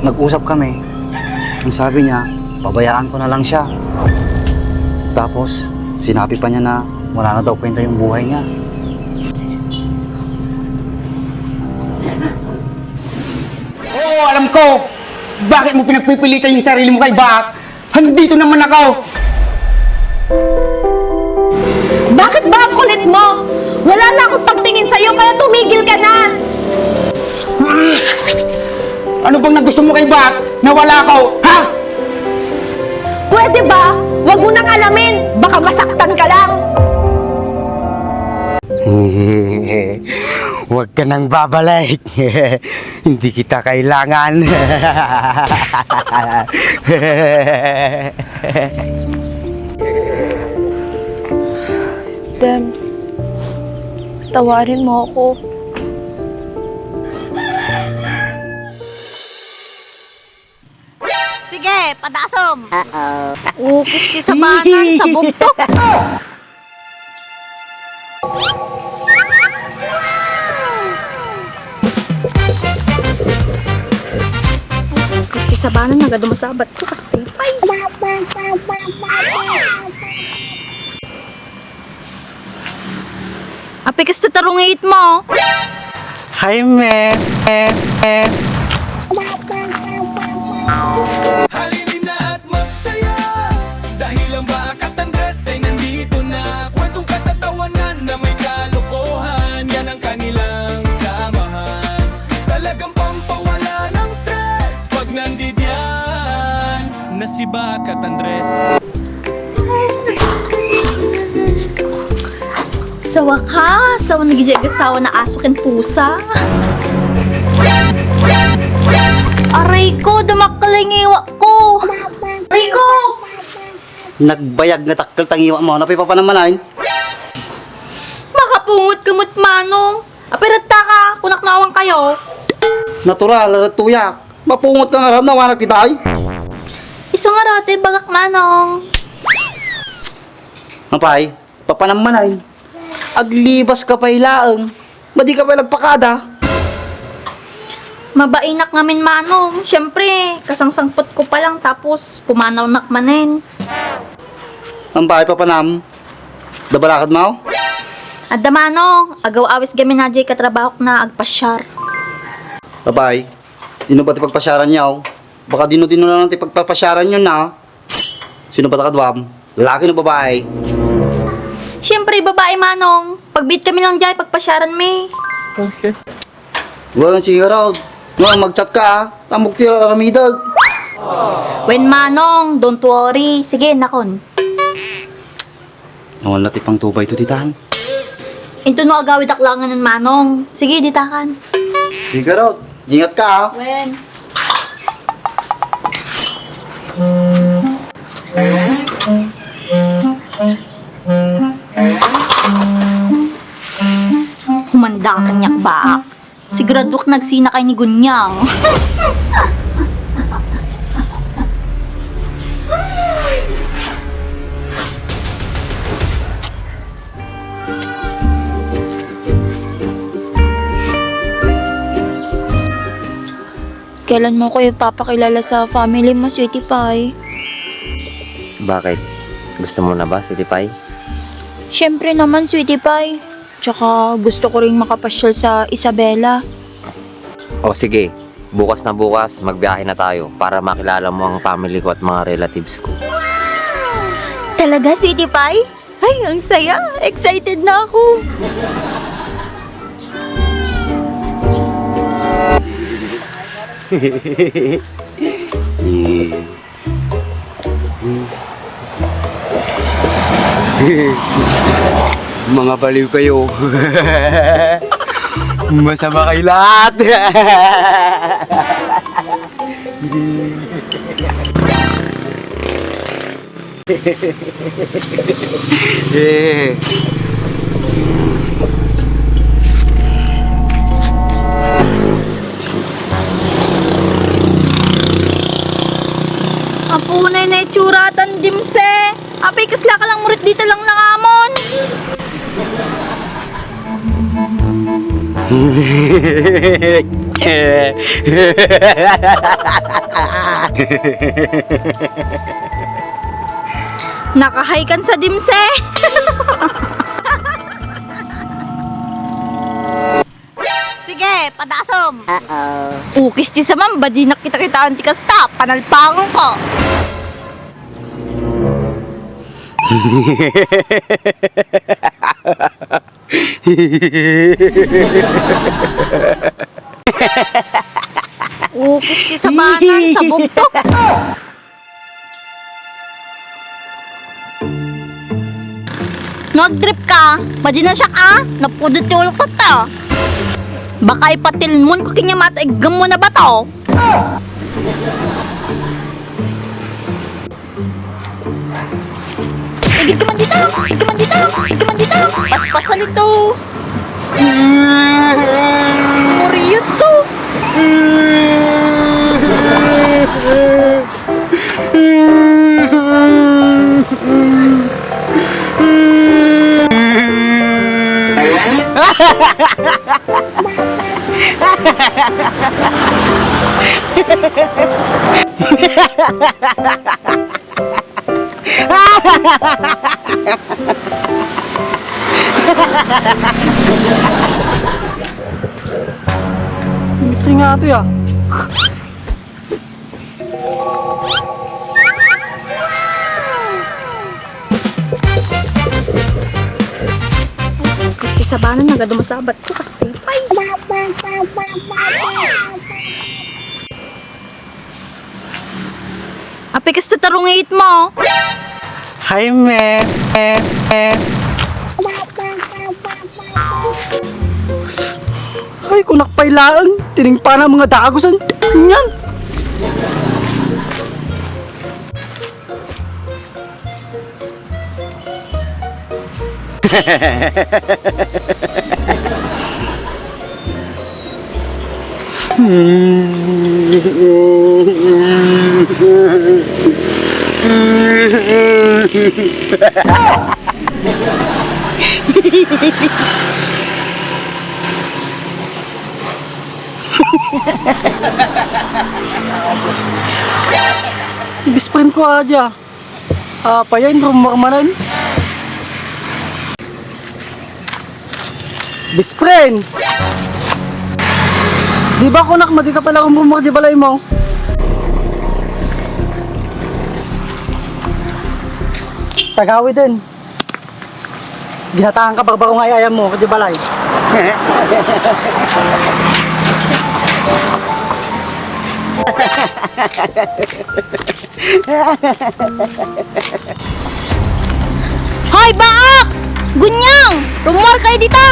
nag-usap kami. Ang sabi niya, pabayaan ko na lang siya. Tapos, sinabi pa niya na wala na daw kwenta yung buhay niya. Oo, alam ko! Bakit mo pinagpipilitan yung sarili mo kay Bak? Handito naman ako! Bakit ba ang kulit mo? Wala na akong pagtingin sa'yo, kaya tumigil ka na! Ano bang nagusto mo kay Bak? Nawala ako, ha? Pwede ba? Huwag mo nang alamin! Baka masaktan ka lang! Huwag ka nang babalik. Hindi kita kailangan. Dems, tawarin mo ako. Sige, padasom! Ukis ki sa banan, sa bugtok! Ukis ki sa banan, nagadumasabat ko kasi. Api kas tatarungit mo. Hi, me. Halinin na at magsaya dahil ang Bakat Andres ay nandito na. Kwentong katatawanan na may kalokohan, yan ang kanilang samahan. Talagang pampawala ng stress pag nandidyan na si Bakat Andres. Sa wakas, sa nagigagasawa na aso ken pusa. Aray ko, dumakalingiwa ko. Aray ko! Nagbayag na takkel tangiwa mo. Napipa pa naman ay. Makapungot kamot manong. Aperata ka, kunak nawang kayo. Natural, tuyak. Mapungot ka nga ram na wanag titay. Isang arate, bagak manong. Mapay, papanaman ay. Aglibas ka pa ilaang. Madi ka pa nagpakada. Mabainak ngamin manong. Siyempre, kasangsangpot ko pa lang tapos pumanaw nakmanin. Ang bahay papanam. Dabalakad mo? Adda manong, agaw awis gamin na jay katrabaho na agpasyar. Babay, dino ba ti pagpasyaran niyaw? Baka dino-dino na lang ti pagpapasyaran yun na. Sino ba takadwam? Lalaki na babae? Siyempre, babae manong. Pagbit kami lang dyan, pagpasyaran me. Well, sige raw. No, mag-chat ka ah. Tamog ti ramidag. When manong, don't worry. Sige, nakon. Nawala ti pang tubay to titahan. Ito no agawid aklangan ng manong. Sige, ditakan. Sige raw. Ingat ka ah. When? Humanda ka niyak ba? Siguradok nagsina kay ni Gunyang. Kailan mo ko ipapakilala sa family mo, Sweetie Pie? Bakit? Gusto mo na ba, Sweetie Pie? Siyempre naman, Sweetie Pie. Tsaka gusto ko rin makapasyal sa Isabela. O sige, bukas na bukas, magbiyahe na tayo para makilala mo ang family ko at mga relatives ko. Talaga, Sweetie Pie? Ay, ang saya! Excited na ako! Mga baliw kayo. Masama kayo lahat. Apunay na itsuratan dimse. Apay kasla ka lang murit dito lang nangamon. Nakahaykan sa dimse. Sige, padasom. Ukis ti sa mamba, di nakita-kitaan ti kasta. Panalpangon ko. Ukis ti sa manan, sa bugtok. Nag-trip ka, madinan siya ka, napudot ti ulok ta. Baka ipatilmon ko kanya mataigam mo na ba to? Igit ka man dito, igit ka man dito, igit ka man dito. Paspasan ito. Muriyot to. Ito nga ito ya. Kasi sa banan nga gado masabat ko kasi. Ay. Ape kas tarungit mo. Hi, me. Ay, kunak pailaan. Tiningpa na mga dagosan. Yan. Ibis friend ko aja. Apa yan, rumormanan? Best friend! Di ba kunak, madi ka pala rumor di balay mo? Tagawi din. Ginataan ka barbaro nga ayam mo, di balay. Hoy, baak! Gunyang! Rumor kayo dito!